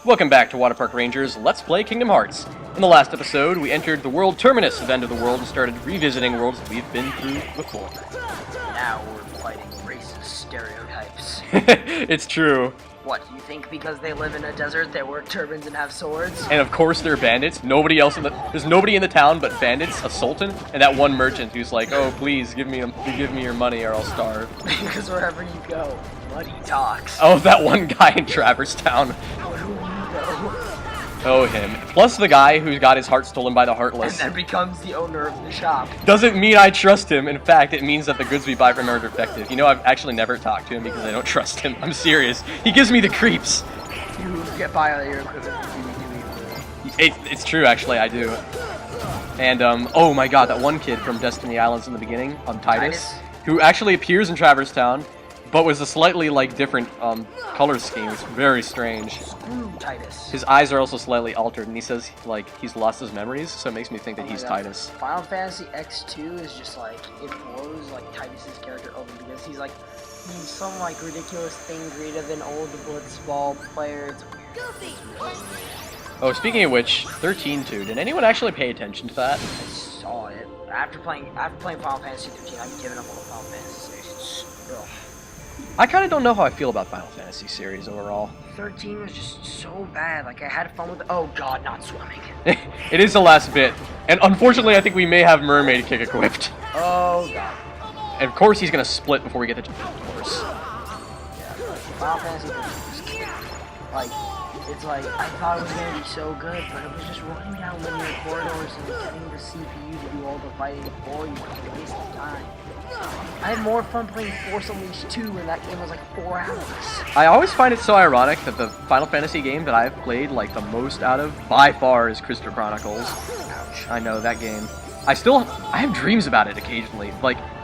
Welcome back to Waterpark Rangers Let's Play Kingdom Hearts. In the last episode, we entered the world terminus of End of the World and started revisiting worlds that we've been through before. Now we're fighting racist stereotypes. It's true. What, you think because they live in a desert they wear turbans and have swords? And of course they're bandits. There's nobody in the town but bandits, a sultan, and that one merchant who's like, oh please give me your money or I'll starve. Because wherever you go, money talks. Oh, that one guy in Traverse Town. Who you know? Oh, him. Plus the guy who's got his heart stolen by the Heartless. And then becomes the owner of the shop. Doesn't mean I trust him. In fact, it means that the goods we buy from him are defective. You know, I've actually never talked to him because I don't trust him. I'm serious. He gives me the creeps. You get by on your equipment. It's true, actually, I do. And, oh my god, that one kid from Destiny Islands in the beginning, Titus, who actually appears in Traverse Town, but was a slightly, different, color scheme. It's very strange. Screw Titus. His eyes are also slightly altered, and he says, he's lost his memories, so it makes me think that he's Titus. Final Fantasy X2 is just, it blows, Titus's character over because he's some, ridiculous thing greater than old blitzball player. It's weird. Oh, speaking of which, 13-2, did anyone actually pay attention to that? I saw it. After playing Final Fantasy 13, I've given up on the Final Fantasy series. Ugh. I kind of don't know how I feel about Final Fantasy series overall. 13 was just so bad. I had fun with it. Oh god, not swimming. It is the last bit. And unfortunately, I think we may have Mermaid Kick equipped. Oh god. And of course he's gonna split before we get to the course. Yeah. Final Fantasy 13 was kidding. I thought it was gonna be so good, but it was just running down linear corridors and getting the CPU to do all the fighting for you. It was a waste of time. I had more fun playing Force Unleashed 2 and that game was 4 hours. I always find it so ironic that the Final Fantasy game that I've played the most out of by far is Crystal Chronicles. Ouch. I know that game. I have dreams about it occasionally.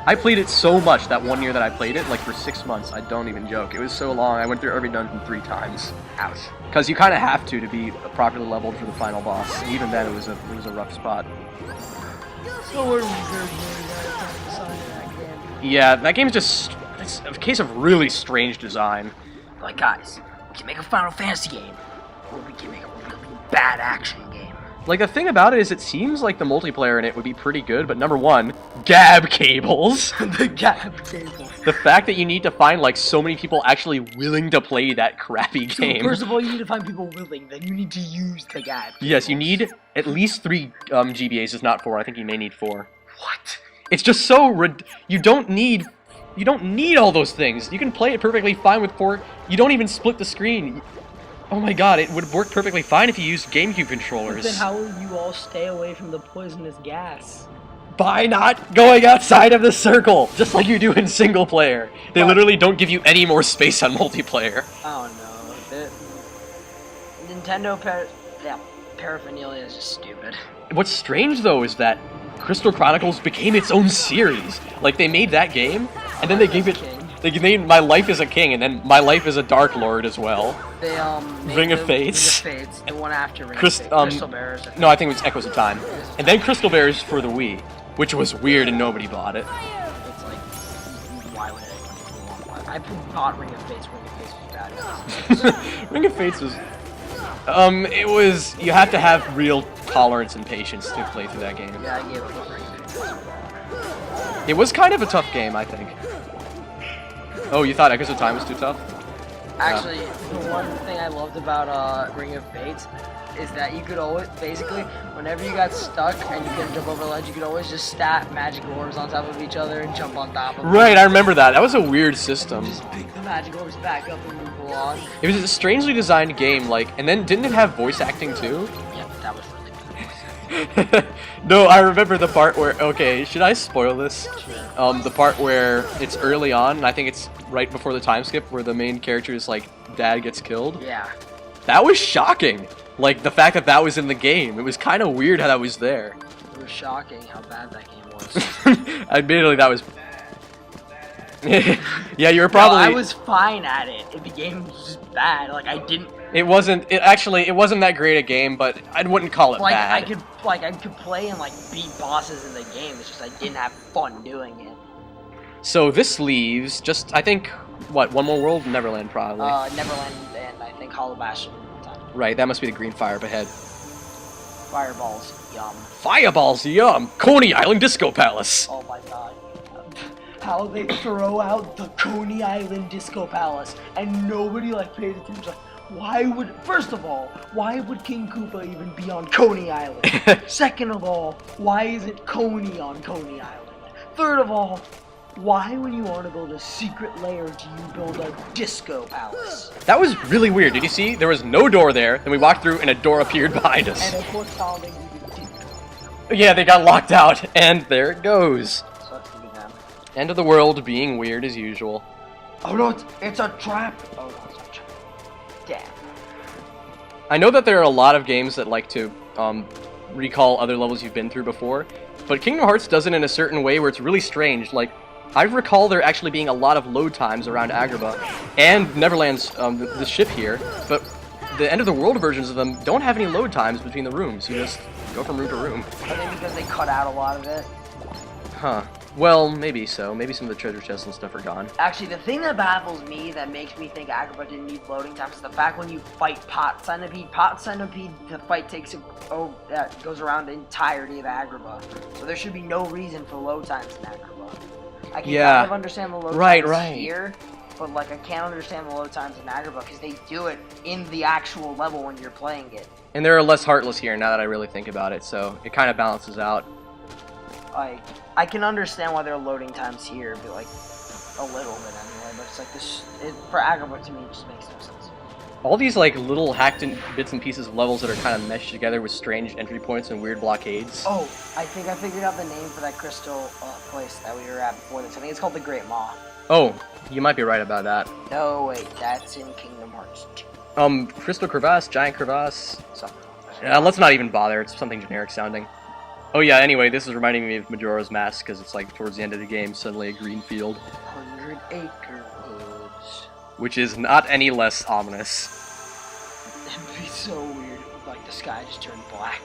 I played it so much that one year that I played it, for 6 months. I don't even joke. It was so long. I went through every dungeon 3 times. Ouch. Because you kind of have to be properly leveled for the final boss. And even then, it was a rough spot. So what are we doing? Yeah, that game's it's a case of really strange design. Guys, we can make a Final Fantasy game, or we can make a really bad action game. The thing about it is it seems like the multiplayer in it would be pretty good, but number one, gab cables. The gab cables. The fact that you need to find, so many people actually willing to play that crappy game. So first of all, you need to find people willing, then you need to use the gab cables. Yes, you need at least 3 GBAs, if not 4. I think you may need 4. What? It's just so you don't need all those things. You can play it perfectly fine with 4. You don't even split the screen. Oh my god, it would work perfectly fine if you used GameCube controllers. But then how will you all stay away from the poisonous gas? By not going outside of the circle, just like you do in single player. They literally don't give you any more space on multiplayer. Oh no, Nintendo paraphernalia is just stupid. What's strange though is that Crystal Chronicles became its own series. They made that game, and then they gave it. They named My Life as a King, and then My Life as a Dark Lord as well. They Ring of Fates. Ring of Fates, the one after Ring of Fates. Crystal Bears. No, I think it was Echoes of Time, and then Crystal Bears for the Wii, which was weird and nobody bought it. It's why would anyone? I bought Ring of Fates. Ring of Fates was bad. Ring of Fates was. It was. You have to have real tolerance and patience to play through that game. Yeah, I gave up on Ring of Fates. It was kind of a tough game, I think. Oh, you thought Echoes of Time was too tough? Actually, the one thing I loved about Ring of Fates is that you could always, basically, whenever you got stuck and you couldn't jump over the ledge, you could always just stat magic orbs on top of each other and jump on top of them. Right, I remember that. That was a weird system. Just pick the magic orbs back up and move along. It was a strangely designed game, and then didn't it have voice acting too? Yeah, that was really good. No, I remember the part where, okay, should I spoil this? The part where it's early on, and I think it's right before the time skip, where the main character's, dad gets killed. Yeah. That was shocking. The fact that was in the game. It was kind of weird how that was there. It was shocking how bad that game was. Admittedly, that was... Yeah, you were probably... No, I was fine at it. The game was just bad. I didn't... It wasn't that great a game, but I wouldn't call it bad. I could play and beat bosses in the game. It's just I didn't have fun doing it. So this leaves just, I think, what, one more world? Neverland, probably. Neverland and I think Hollow Bastion. Right, that must be the green fire up ahead. Fireballs, yum. Fireballs, yum! Coney Island Disco Palace! Oh my god. How they throw out the Coney Island Disco Palace and nobody like pays attention. Like, why would, first of all, why would King Koopa even be on Coney Island? Second of all, why isn't Coney on Coney Island? Third of all, why, when you want to build a secret lair, do you build a disco palace? That was really weird. Did you see? There was no door there, then we walked through and a door appeared behind us. And of course, solving did. Yeah, they got locked out, and there it goes. Sucks to be them. End of the world being weird as usual. Oh no, it's a trap! Oh no, it's a trap. Damn. I know that there are a lot of games that like to recall other levels you've been through before, but Kingdom Hearts does it in a certain way where it's really strange. Like, I recall there actually being a lot of load times around Agrabah and Neverland's the ship here, but the end of the world versions of them don't have any load times between the rooms. You just go from room to room. I think because they cut out a lot of it. Huh. Well, maybe so. Maybe some of the treasure chests and stuff are gone. Actually, the thing that baffles me, that makes me think Agrabah didn't need loading times, is the fact when you fight Pot Centipede, the fight takes goes around the entirety of Agrabah. So there should be no reason for load times in Agrabah. I can kind of understand the load times here, but like I can't understand the load times in Agrabah because they do it in the actual level when you're playing it. And there are less Heartless here now that I really think about it, so it kind of balances out. Like, I can understand why there are loading times here, but like a little bit anyway. But it's like this for Agrabah to me, it just makes no sense. All these like little hacked in bits and pieces of levels that are kind of meshed together with strange entry points and weird blockades. Oh, I think I figured out the name for that crystal place that we were at before this. I think it's called the Great Maw. Oh, you might be right about that. No, wait, that's in Kingdom Hearts 2. Crystal Crevasse, Giant Crevasse. Something. Let's not even bother. It's something generic sounding. Oh yeah, anyway, this is reminding me of Majora's Mask, because it's like towards the end of the game, suddenly a green field. 100-acre woods. Which is not any less ominous. It'd be so weird if like the sky just turned black.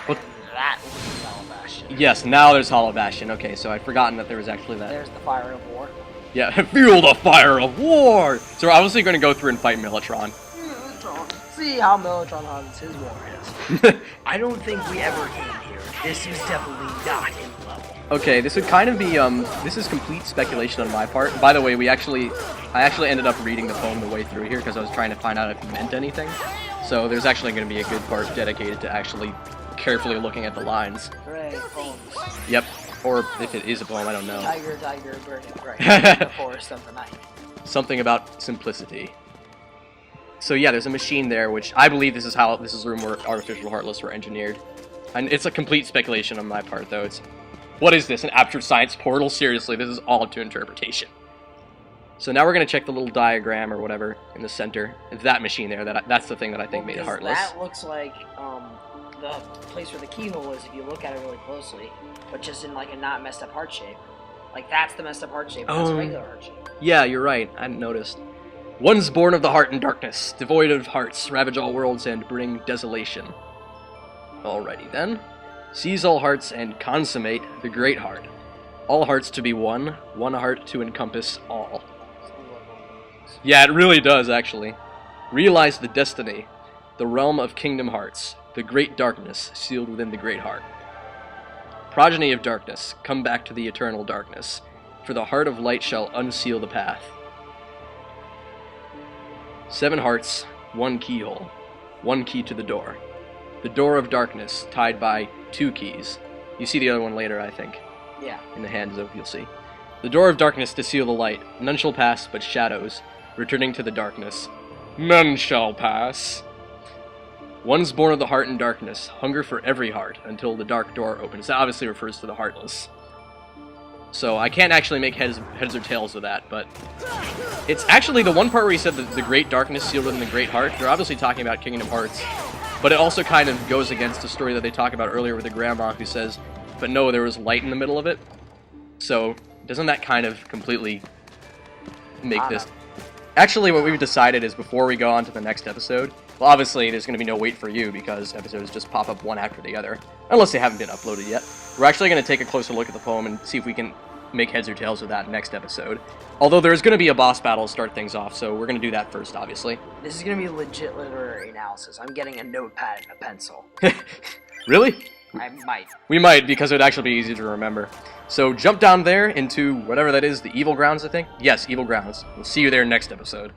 Well, that would be Hollow Bastion. Yes, now there's Hollow Bastion. Okay, so I'd forgotten that there was actually that. There's the Fire of War. Yeah, feel the fire of war! So we're obviously going to go through and fight Mellotron. See how Mellotron hunts his warriors. I don't think we ever came here. This is definitely not in the level. Okay, this would kind of be, this is complete speculation on my part. By the way, I actually ended up reading the poem the way through here because I was trying to find out if it meant anything. So there's actually going to be a good part dedicated to actually carefully looking at the lines. Hooray, poems. Yep, or if it is a poem, I don't know. Tiger, tiger, burning bright in the forest of the night. Something about simplicity. So yeah, there's a machine there, which I believe this is the room where artificial Heartless were engineered. And it's a complete speculation on my part, though. It's, what is this, an abstract science portal? Seriously, this is all up to interpretation. So now we're going to check the little diagram or whatever in the center. It's that machine there, that's the thing that I think made it Heartless. That looks like the place where the keyhole is if you look at it really closely, but just in like a not messed up heart shape. Like that's the messed up heart shape, that's a regular heart shape. Yeah, you're right, I hadn't noticed. One's born of the heart and darkness, devoid of hearts, ravage all worlds and bring desolation. Alrighty then. Seize all hearts and consummate the great heart. All hearts to be one, one heart to encompass all. Yeah, it really does, actually. Realize the destiny, the realm of Kingdom Hearts, the great darkness sealed within the great heart. Progeny of darkness, come back to the eternal darkness, for the heart of light shall unseal the path. 7 hearts, 1 keyhole, 1 key to the door. The door of darkness, tied by 2 keys. You see the other one later, I think. Yeah. In the hands of, you'll see. The door of darkness to seal the light. None shall pass but shadows, returning to the darkness. None shall pass. One's born of the heart and darkness. Hunger for every heart until the dark door opens. That obviously refers to the Heartless. So I can't actually make heads or tails of that, but it's actually the one part where he said that the great darkness sealed within the great heart. They're obviously talking about Kingdom Hearts, but it also kind of goes against the story that they talk about earlier with the grandma who says, but no, there was light in the middle of it. So doesn't that kind of completely make this... Actually, what we've decided is before we go on to the next episode, well, obviously there's going to be no wait for you because episodes just pop up one after the other, unless they haven't been uploaded yet. We're actually going to take a closer look at the poem and see if we can make heads or tails of that next episode. Although there's going to be a boss battle to start things off, so we're going to do that first, obviously. This is going to be legit literary analysis. I'm getting a notepad and a pencil. Really? I might. We might, because it would actually be easy to remember. So jump down there into whatever that is, the Evil Grounds, I think? Yes, Evil Grounds. We'll see you there next episode.